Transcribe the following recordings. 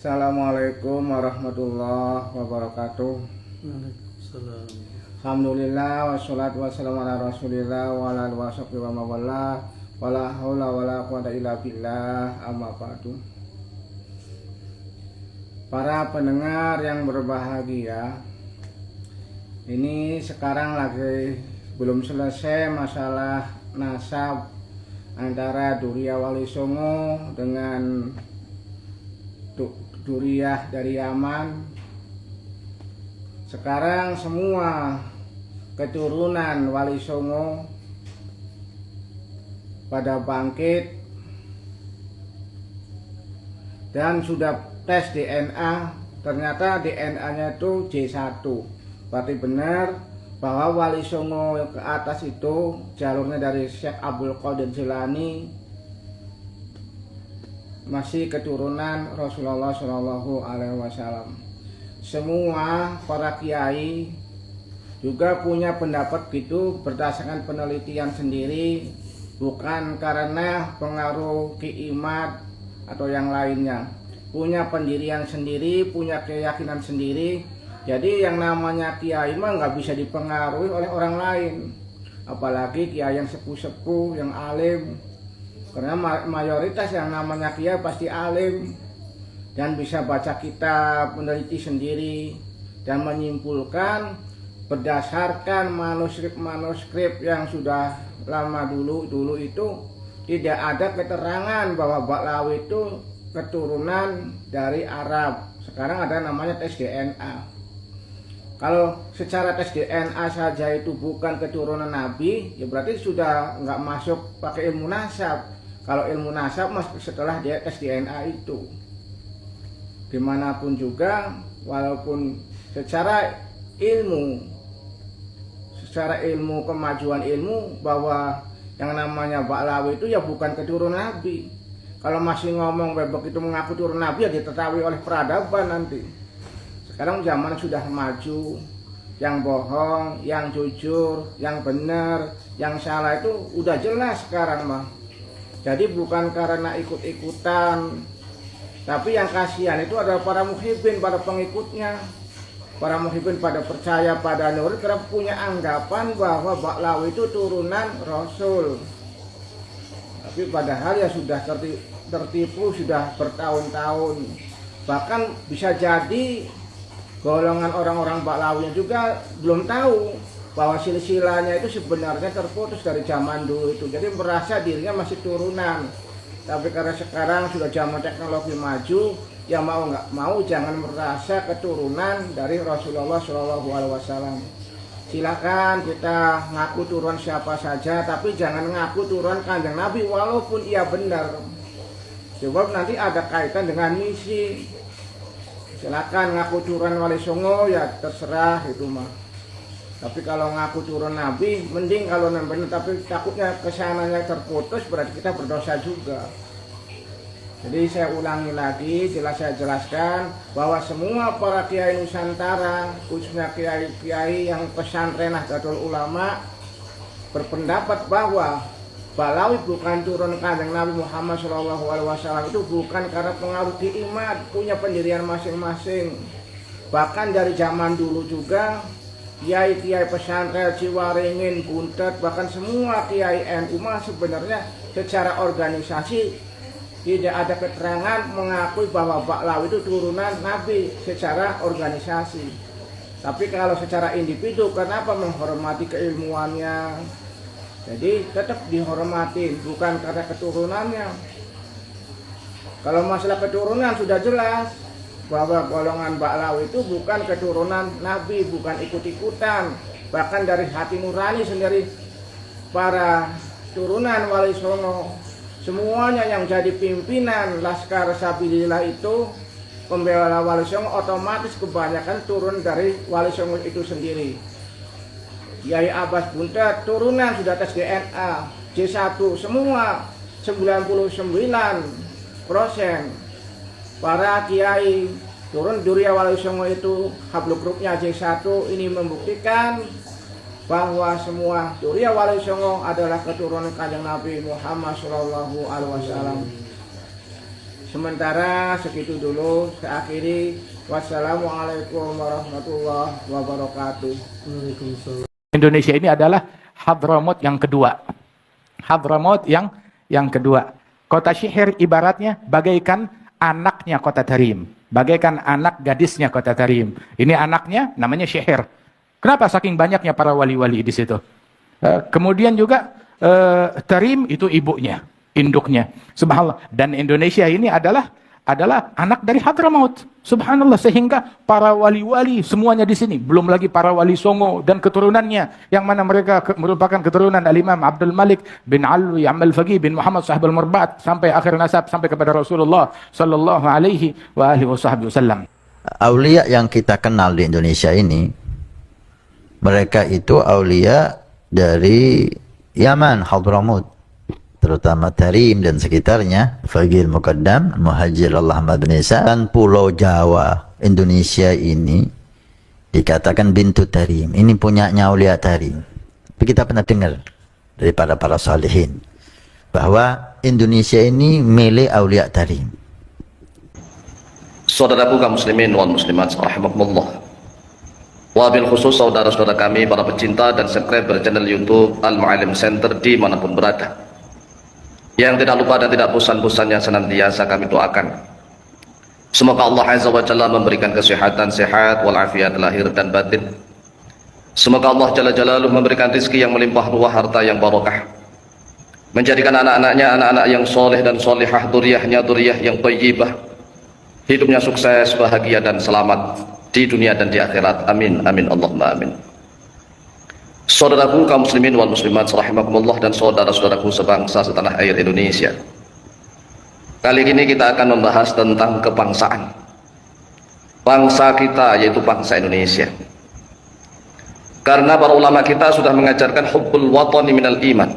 Assalamualaikum warahmatullahi wabarakatuh. Waalaikumsalam. Alhamdulillah wassalatu wassalamu ala rasulillah wa ala alihi wasahbihi wa mawala wala haula wala quwata illa billah, amma ba'du. Para pendengar yang berbahagia, ini sekarang lagi belum selesai masalah nasab antara Duriyah Wali Songo dengan Duriyah dari Yaman. Sekarang semua keturunan Wali Songo pada bangkit dan sudah tes DNA, ternyata DNA-nya itu J1. Berarti benar bahwa Wali Songo ke atas itu jalurnya dari Syekh Abdul Qadir Jilani masih keturunan Rasulullah Shallallahu Alaihi Wasallam. Semua para kiai juga punya pendapat gitu berdasarkan penelitian sendiri, bukan karena pengaruh kiimat atau yang lainnya. Punya pendirian sendiri, punya keyakinan sendiri. Jadi yang namanya kiai mah nggak bisa dipengaruhi oleh orang lain, apalagi kiai yang sepuh-sepuh, yang alim. Karena mayoritas yang namanya kiai pasti alim dan bisa baca kitab, meneliti sendiri dan menyimpulkan berdasarkan manuskrip yang sudah lama dulu itu tidak ada keterangan bahwa Baklawi itu keturunan dari Arab. Sekarang ada namanya tes DNA. Kalau secara tes DNA saja itu bukan keturunan Nabi, ya berarti sudah nggak masuk pakai ilmu nasab. Kalau ilmu nasab masuk setelah dia tes DNA itu. Dimanapun juga, walaupun secara ilmu kemajuan ilmu bahwa yang namanya Baklawi itu ya bukan keturunan Nabi. Kalau masih ngomong begitu mengaku turun Nabi ya diketahui oleh peradaban nanti. Sekarang zaman sudah maju, yang bohong, yang jujur, yang benar, yang salah itu udah jelas sekarang mah. Jadi bukan karena ikut-ikutan, tapi yang kasihan itu adalah para muhibbin, para pengikutnya. Para muhibbin pada percaya pada Nur karena punya anggapan bahwa Baklawi itu turunan Rasul. Tapi padahal ya sudah tertipu sudah bertahun-tahun. Bahkan bisa jadi golongan orang-orang Baklawi juga belum tahu bahwa silsilahnya itu sebenarnya terputus dari zaman dulu itu. Jadi merasa dirinya masih turunan. Tapi karena sekarang sudah zaman teknologi maju, ya mau nggak mau jangan merasa keturunan dari Rasulullah Shallallahu Alaihi Wasallam. Silakan kita ngaku turunan siapa saja, tapi jangan ngaku turunan Kanjeng Nabi walaupun ia benar. Sebab nanti ada kaitan dengan misi. Silakan ngaku turunan Wali Songo ya terserah itu mah. Tapi kalau ngaku turun Nabi, mending kalau benar, tapi takutnya kesananya terputus berarti kita berdosa juga. Jadi saya ulangi lagi, saya jelaskan bahwa semua para kiai Nusantara, khususnya kiai-kiai yang pesantren Nahdlatul Ulama, berpendapat bahwa Baklawi bukan turun Kanjeng Nabi Muhammad SAW itu bukan karena pengaruh kiimat, punya pendirian masing-masing. Bahkan dari zaman dulu juga kiai-kiai pesantren Ciwaringin, Buntet, bahkan semua kiai NU sebenarnya secara organisasi tidak ada keterangan mengakui bahwa Baklawi itu turunan Nabi secara organisasi. Tapi kalau secara individu, kenapa menghormati keilmuannya? Jadi tetap dihormati, bukan karena keturunannya. Kalau masalah keturunan sudah jelas bahwa golongan Baklawi itu bukan keturunan Nabi, bukan ikut-ikutan. Bahkan dari hati nurani sendiri para turunan Wali Songo, semuanya yang jadi pimpinan Laskar Sabilillah itu, pembela Wali Songo otomatis kebanyakan turun dari Wali Songo itu sendiri. Kiai Abbas Buntet turunan sudah tes DNA J1 semua 99%. Para kiai turun Duriyah Wali Songo itu habluk grupnya J1 ini membuktikan bahwa semua Duriyah Wali Songo adalah keturunan Kanjeng Nabi Muhammad Shallallahu Alaihi Wasallam. Sementara segitu dulu, saya akhiri. Wassalamualaikum warahmatullahi wabarakatuh. Waalaikumsalam. Indonesia ini adalah Hadramaut yang kedua. Hadramaut yang kedua. Kota Syihir ibaratnya bagaikan anaknya kota Tarim. Bagaikan anak gadisnya kota Tarim. Ini anaknya namanya Syihir. Kenapa saking banyaknya para wali-wali di situ? Kemudian juga Tarim itu ibunya, induknya. Subhanallah. Dan Indonesia ini adalah anak dari Hadramaut. Subhanallah, sehingga para wali-wali semuanya di sini. Belum lagi para wali Songo dan keturunannya, yang mana mereka merupakan keturunan Al-Imam Abdul Malik bin Alwi Amal Faqih bin Muhammad Sahibul Murbat sampai akhir nasab sampai kepada Rasulullah sallallahu alaihi wasallam. Aulia yang kita kenal di Indonesia ini, mereka itu aulia dari Yaman, Hadramaut, terutama Tarim dan sekitarnya, Faqih Muqaddam, Muhajir Allah Ahmad bin Isa, dan Pulau Jawa, Indonesia ini dikatakan bintu Tarim. Ini punyanya aulia Tarim. Tapi kita pernah dengar daripada para salihin bahwa Indonesia ini milik aulia Tarim. Saudaraku kaum muslimin wal muslimat rahimakumullah. Wabil khusus saudara-saudara kami para pecinta dan subscriber channel YouTube Al-Mu'allim Center dimanapun berada, yang tidak lupa dan tidak bosan-bosannya senantiasa kami doakan, semoga Allah Azza wa Jalla memberikan kesehatan sehat walafiat lahir dan batin. Semoga Allah Jalla Jalaluh memberikan rezeki yang melimpah ruah, harta yang barokah, menjadikan anak-anaknya anak-anak yang soleh dan solehah, duriyahnya duriyah yang thayyibah, hidupnya sukses, bahagia dan selamat di dunia dan di akhirat. Amin amin Allahumma amin. Saudaraku kaum muslimin wal muslimat rahimakumullah dan saudara-saudaraku sebangsa setanah air Indonesia. Kali ini kita akan membahas tentang kebangsaan. Bangsa kita yaitu bangsa Indonesia. Karena para ulama kita sudah mengajarkan hubbul watani minal iman.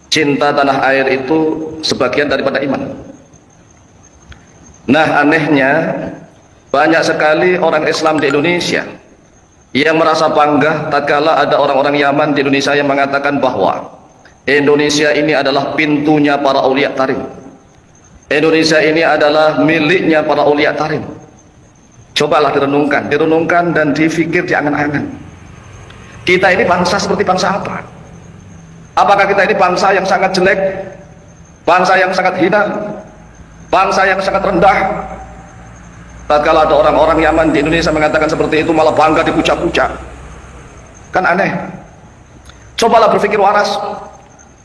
Cinta tanah air itu sebagian daripada iman. Nah, anehnya banyak sekali orang Islam di Indonesia yang merasa bangga tatkala ada orang-orang Yaman di Indonesia yang mengatakan bahwa Indonesia ini adalah pintunya para aulia Tarim. Indonesia ini adalah miliknya para aulia Tarim. Cobalah direnungkan dan difikir, diangan-angan. Kita ini bangsa seperti bangsa apa? Apakah kita ini bangsa yang sangat jelek? Bangsa yang sangat hina? Bangsa yang sangat rendah? Tatkala ada orang-orang Yaman di Indonesia mengatakan seperti itu, malah bangga dipuja-puja. Kan aneh. Cobalah berpikir waras.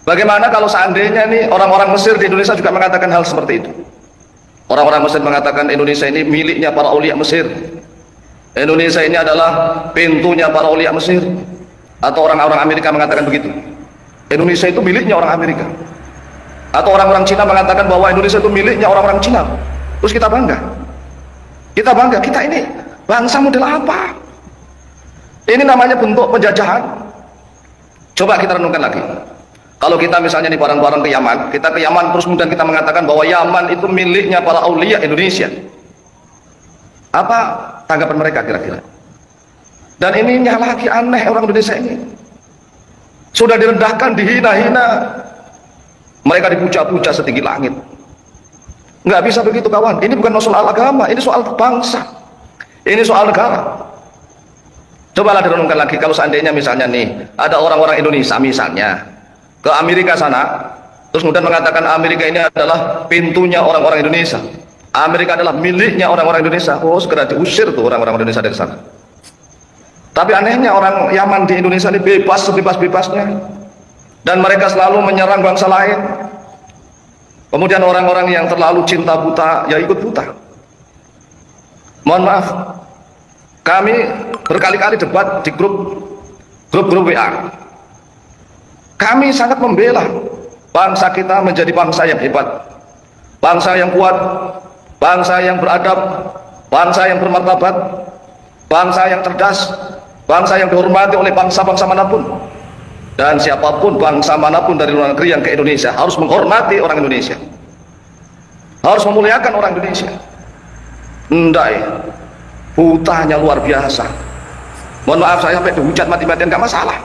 Bagaimana kalau seandainya nih orang-orang Mesir di Indonesia juga mengatakan hal seperti itu? Orang-orang Mesir mengatakan Indonesia ini miliknya para aulia Mesir. Indonesia ini adalah pintunya para aulia Mesir. Atau orang-orang Amerika mengatakan begitu. Indonesia itu miliknya orang Amerika. Atau orang-orang Cina mengatakan bahwa Indonesia itu miliknya orang-orang Cina. Terus kita bangga. Kita bangga, kita ini bangsa model apa? Ini namanya bentuk penjajahan. Coba kita renungkan lagi. Kalau kita misalnya nih bareng-bareng ke Yaman, kita ke Yaman terus kemudian kita mengatakan bahwa Yaman itu miliknya para aulia Indonesia. Apa tanggapan mereka kira-kira? Dan ininya lagi aneh, orang Indonesia ini sudah direndahkan, dihina-hina, mereka dipuja-puja setinggi langit. Nggak bisa begitu kawan. Ini bukan soal agama, ini soal bangsa, ini soal negara. Cobalah direnungkan lagi, kalau seandainya misalnya nih ada orang-orang Indonesia misalnya ke Amerika sana, terus kemudian mengatakan Amerika ini adalah pintunya orang-orang Indonesia, Amerika adalah miliknya orang-orang Indonesia. Oh, segera diusir tuh orang-orang Indonesia dari sana. Tapi anehnya orang Yaman di Indonesia ini bebas sebebas-bebasnya, dan mereka selalu menyerang bangsa lain. Kemudian orang-orang yang terlalu cinta buta, ya ikut buta. Mohon maaf, kami berkali-kali debat di grup WA. Kami sangat membela bangsa kita menjadi bangsa yang hebat, bangsa yang kuat, bangsa yang beradab, bangsa yang bermartabat, bangsa yang cerdas, bangsa yang dihormati oleh bangsa-bangsa manapun. Dan siapapun bangsa manapun dari luar negeri yang ke Indonesia harus menghormati orang Indonesia, harus memuliakan orang Indonesia. Ndai, hutanya luar biasa. Mohon maaf saya sampai dihujat mati-matian, gak masalah.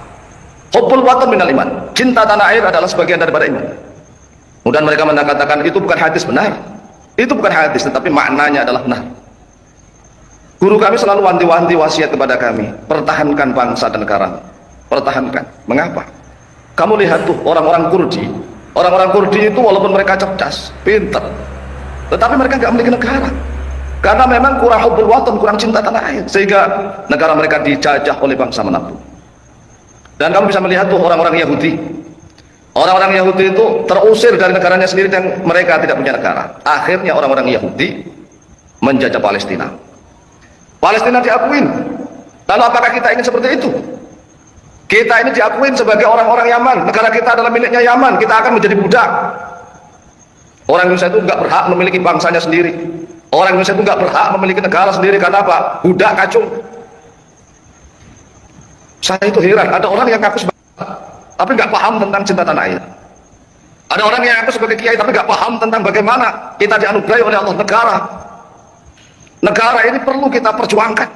Hubbul watan minal iman. Cinta tanah air adalah sebagian daripada iman. Kemudian mereka mengatakan itu bukan hadis benar. Itu bukan hadis, tetapi maknanya adalah benar. Guru kami selalu wanti-wanti wasiat kepada kami, pertahankan bangsa dan negara, pertahankan. Mengapa? Kamu lihat tuh orang-orang Kurdi, orang-orang Kurdi itu walaupun mereka cerdas, pintar, tetapi mereka nggak memiliki negara, karena memang kurang hubbul watan, kurang cinta tanah air, sehingga negara mereka dijajah oleh bangsa manapun. Dan kamu bisa melihat tuh orang-orang Yahudi, orang-orang Yahudi itu terusir dari negaranya sendiri dan mereka tidak punya negara. Akhirnya orang-orang Yahudi menjajah Palestina. Palestina diakuin. Lalu apakah kita ingin seperti itu? Kita ini diakuin sebagai orang-orang Yaman. Negara kita adalah miliknya Yaman. Kita akan menjadi budak. Orang Indonesia itu nggak berhak memiliki bangsanya sendiri. Orang Indonesia itu nggak berhak memiliki negara sendiri. Karena apa? Budak kacung. Saya itu heran. Ada orang yang ngaku sebagai, tapi nggak paham tentang cinta tanah air. Ada orang yang ngaku sebagai kiai tapi nggak paham tentang bagaimana kita dianugerahi oleh Allah negara. Negara ini perlu kita perjuangkan.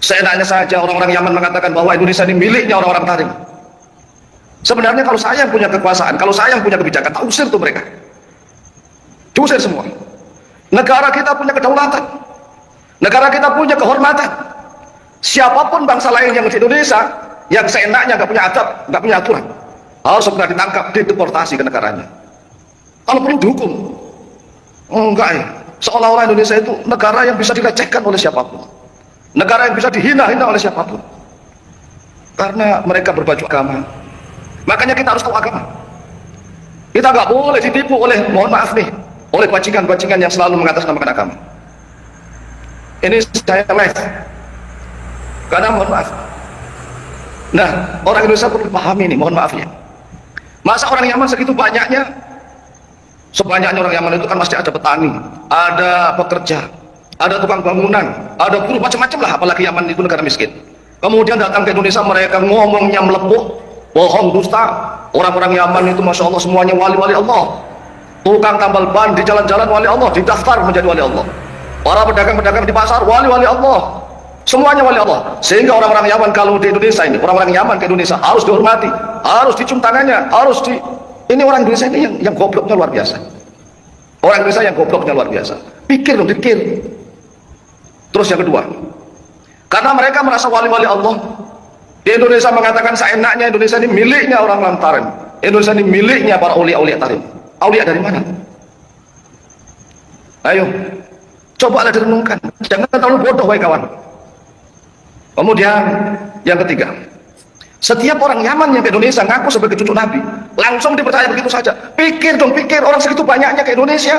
Seenaknya saja orang-orang Yaman mengatakan bahwa Indonesia ini miliknya orang-orang Tarim. Sebenarnya kalau saya yang punya kekuasaan, kalau saya yang punya kebijakan, tak usir tuh mereka. Diusir semua. Negara kita punya kedaulatan. Negara kita punya kehormatan. Siapapun bangsa lain yang di Indonesia, yang seenaknya nggak punya adab, nggak punya aturan, harus segera ditangkap, dideportasi ke negaranya. Kalau perlu dihukum. Enggak ya. Seolah-olah Indonesia itu negara yang bisa dilecehkan oleh siapapun, negara yang bisa dihina-hina oleh siapapun, karena mereka berbaju agama. Makanya kita harus tahu agama. Kita nggak boleh ditipu oleh, mohon maaf nih, oleh bajingan-bajingan yang selalu mengatasnamakan agama. Ini saya live, karena mohon maaf. Nah, orang Indonesia perlu pahami ini, mohon maaf ya. Masa orang Yaman segitu banyaknya? Sebanyaknya orang Yaman itu kan pasti ada petani, ada pekerja, ada tukang bangunan, ada buruh, macam-macam lah, apalagi Yaman itu negara miskin. Kemudian datang ke Indonesia, mereka ngomongnya melepuh, bohong, dusta. Orang-orang Yaman itu Masya Allah semuanya wali-wali Allah. Tukang tambal ban di jalan-jalan wali Allah, didaftar menjadi wali Allah. Para pedagang-pedagang di pasar wali-wali Allah, semuanya wali Allah. Sehingga orang-orang Yaman kalau di Indonesia ini, orang-orang Yaman ke Indonesia harus dihormati, harus dicium tangannya, harus di... Ini orang Indonesia ini yang gobloknya luar biasa. Orang Indonesia yang gobloknya luar biasa. Pikir dong, pikir. Terus yang kedua, karena mereka merasa wali-wali Allah, di Indonesia mengatakan seenaknya Indonesia ini miliknya orang-orang Tarim. Indonesia ini miliknya para aulia-aulia Tarim. Aulia dari mana? Ayo, cobalah direnungkan. Jangan terlalu bodoh, wahai kawan. Kemudian yang ketiga, setiap orang Yaman yang ke Indonesia ngaku sebagai cucu Nabi, langsung dipercaya begitu saja. Pikir dong, pikir, orang segitu banyaknya ke Indonesia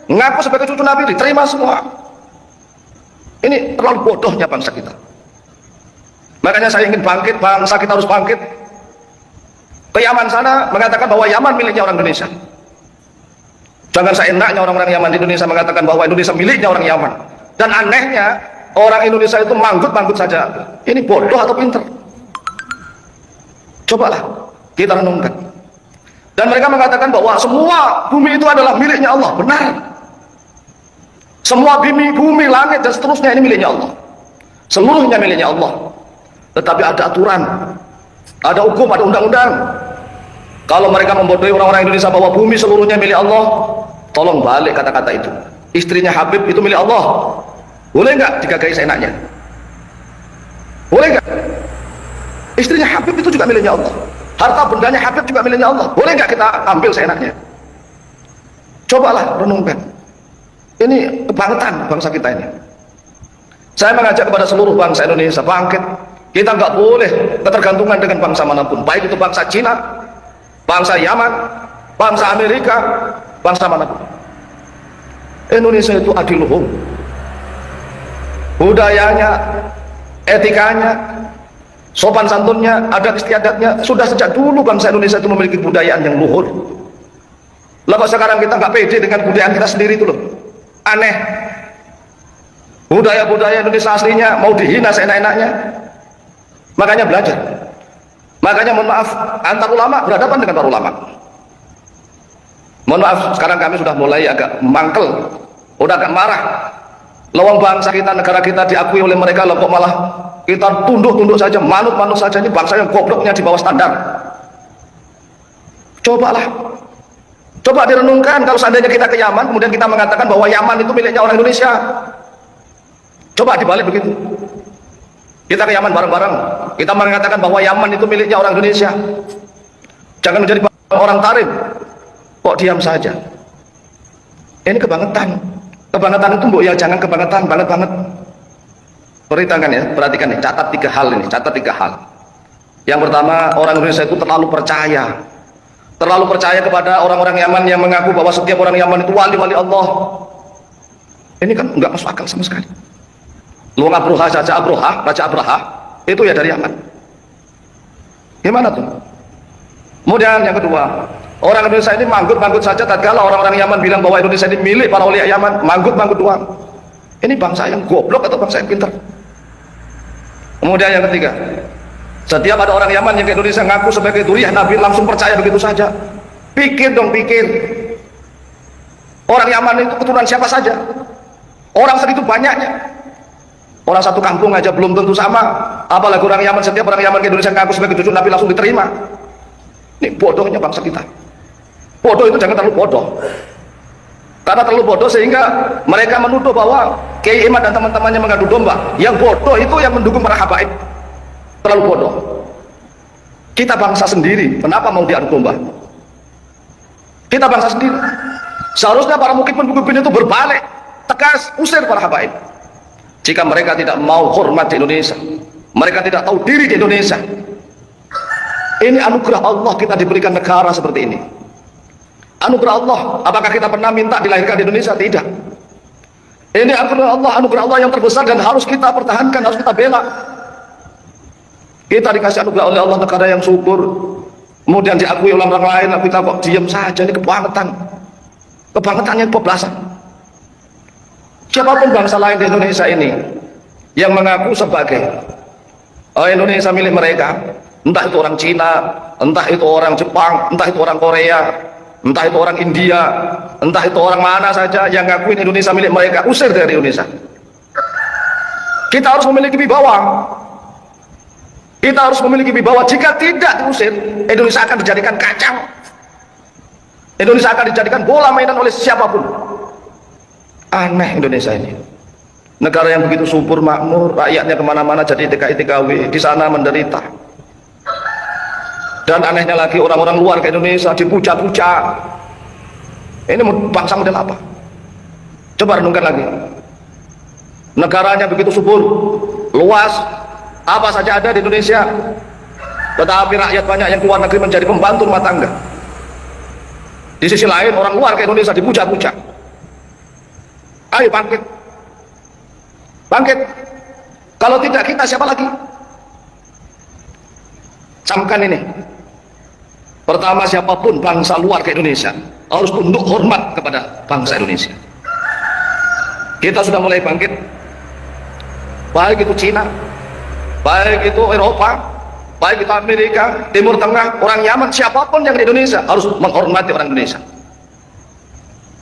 ngaku sebagai cucu Nabi, diterima semua. Ini terlalu bodohnya bangsa kita. Makanya saya ingin bangkit, bangsa kita harus bangkit. Ke Yaman sana mengatakan bahwa Yaman miliknya orang Indonesia. Jangan seenaknya orang-orang Yaman di Indonesia mengatakan bahwa Indonesia miliknya orang Yaman. Dan anehnya orang Indonesia itu manggut-manggut saja. Ini bodoh atau pinter? Cobalah kita renungkan. Dan mereka mengatakan bahwa semua bumi itu adalah miliknya Allah. Benar. Semua bumi, langit dan seterusnya ini miliknya Allah. Seluruhnya miliknya Allah. Tetapi ada aturan, ada hukum, ada undang-undang. Kalau mereka membodohi orang-orang Indonesia bahwa bumi seluruhnya milik Allah, tolong balik kata-kata itu. Istrinya Habib itu milik Allah. Boleh nggak digagahi seenaknya? Boleh nggak? Istrinya Habib itu juga miliknya Allah. Harta bendanya Habib juga miliknya Allah. Boleh nggak kita ambil seenaknya? Cobalah renungkan. Ini kebangetan bangsa kita ini. Saya mengajak kepada seluruh bangsa Indonesia bangkit. Kita nggak boleh ketergantungan dengan bangsa manapun, baik itu bangsa Cina, bangsa Yaman, bangsa Amerika, bangsa manapun. Indonesia itu adiluhum. Budayanya, etikanya, sopan santunnya, adat istiadatnya, sudah sejak dulu bangsa Indonesia itu memiliki budayaan yang luhur. Lah kok sekarang kita nggak pede dengan budaya kita sendiri itu loh. Aneh. Budaya-budaya Indonesia aslinya mau dihina seenak-enaknya. Makanya belajar. Makanya mohon maaf, antar ulama berhadapan dengan para ulama. Mohon maaf, sekarang kami sudah mulai agak mangkel, udah agak marah. Lawang bangsa kita, negara kita diakui oleh mereka, loh kok malah kita tunduk-tunduk saja, manut-manut saja. Ini bangsa yang gobloknya di bawah standar. Cobalah Coba direnungkan kalau seandainya kita ke Yaman, kemudian kita mengatakan bahwa Yaman itu miliknya orang Indonesia. Coba dibalik begitu. Kita ke Yaman bareng-bareng, kita mengatakan bahwa Yaman itu miliknya orang Indonesia. Jangan menjadi orang tarim. Kok diam saja? Ini kebangetan. Kebangetan itu mbok ya jangan kebangetan, banget. Perhatikan ya, perhatikan nih, catat 3 hal ini, catat 3 hal. Yang pertama, orang Indonesia itu terlalu percaya. Terlalu percaya kepada orang-orang Yaman yang mengaku bahwa setiap orang Yaman itu wali-wali Allah. Ini kan enggak masuk akal sama sekali. Luang Abroha saja, Raja Abraha, itu ya dari Yaman. Gimana tuh? Kemudian yang kedua, orang Indonesia ini manggut-manggut saja tatkala orang-orang Yaman bilang bahwa Indonesia ini milik para ulama Yaman, manggut-manggut doang. Ini bangsa yang goblok atau bangsa yang pintar? Kemudian yang ketiga, setiap ada orang Yaman yang ke Indonesia ngaku sebagai duriah Nabi langsung percaya begitu saja. Pikir dong, pikir. Orang Yaman itu keturunan siapa saja? Orang segitu banyaknya. Orang satu kampung aja belum tentu sama. Apalagi orang Yaman, setiap orang Yaman ke Indonesia ngaku sebagai cucu Nabi langsung diterima. Ini bodohnya bangsa kita. Bodoh itu jangan terlalu bodoh. Karena terlalu bodoh sehingga mereka menuduh bahwa Kiai Imad dan teman-temannya mengadu domba. Yang bodoh itu yang mendukung para habaib. Terlalu bodoh. Kita bangsa sendiri, kenapa mau diadu domba? Kita bangsa sendiri. Seharusnya para mukibin itu berbalik, tegas, usir para habaib. Jika mereka tidak mau hormat di Indonesia, mereka tidak tahu diri di Indonesia. Ini anugerah Allah kita diberikan negara seperti ini. Anugerah Allah. Apakah kita pernah minta dilahirkan di Indonesia? Tidak. Ini anugerah Allah yang terbesar dan harus kita pertahankan, harus kita bela. Kita dikasih anugerah oleh Allah negara yang subur, kemudian diakui oleh orang lain, kita kok diam saja. Ini kebangetan. Kebangetannya kebablasan. Siapapun bangsa lain di Indonesia ini yang mengaku sebagai Indonesia milik mereka, entah itu orang Cina, entah itu orang Jepang, entah itu orang Korea, entah itu orang India, entah itu orang mana saja yang ngakuin Indonesia milik mereka, usir dari Indonesia. Kita harus memiliki wibawa. Kita harus memiliki wibawa. Jika tidak diusir, Indonesia akan dijadikan kacang. Indonesia akan dijadikan bola mainan oleh siapapun. Aneh Indonesia ini. Negara yang begitu subur, makmur, rakyatnya kemana-mana jadi TKI-TKW, di sana menderita. Dan anehnya lagi orang-orang luar ke Indonesia dipuja-puja. Ini bangsa model apa? Coba renungkan lagi. Negaranya begitu subur, luas, apa saja ada di Indonesia. Tetapi rakyat banyak yang keluar negeri menjadi pembantu rumah tangga. Di sisi lain orang luar ke Indonesia dipuja-puja. Ayo bangkit. Bangkit. Kalau tidak kita siapa lagi? Camkan ini. Pertama, siapapun bangsa luar ke Indonesia harus tunduk hormat kepada bangsa Indonesia. Kita sudah mulai bangkit. Baik itu Cina, baik itu Eropa, baik itu Amerika, Timur Tengah, orang Yaman, siapapun yang di Indonesia harus menghormati orang Indonesia.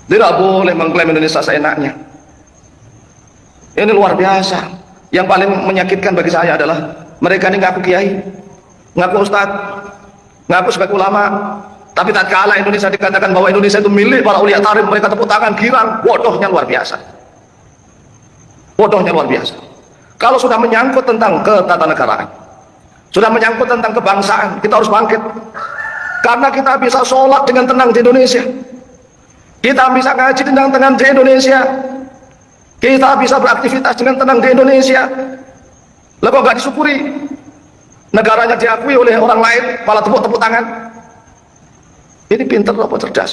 Tidak boleh mengklaim Indonesia seenaknya. Ini luar biasa. Yang paling menyakitkan bagi saya adalah mereka ini ngaku kiai, ngaku ustadz, ngaku sebagai ulama, tapi tatkala Indonesia dikatakan bahwa Indonesia itu milik para ulia tarim, mereka tepuk tangan girang. Bodohnya luar biasa. Bodohnya luar biasa. Kalau sudah menyangkut tentang ketatanegaraan, sudah menyangkut tentang kebangsaan, kita harus bangkit. Karena kita bisa sholat dengan tenang di Indonesia, kita bisa ngaji dengan tenang di Indonesia, kita bisa beraktivitas dengan tenang di Indonesia. Lah kok nggak disyukuri? Negaranya diakui oleh orang lain, malah tepuk-tepuk tangan. Ini pintar apa cerdas?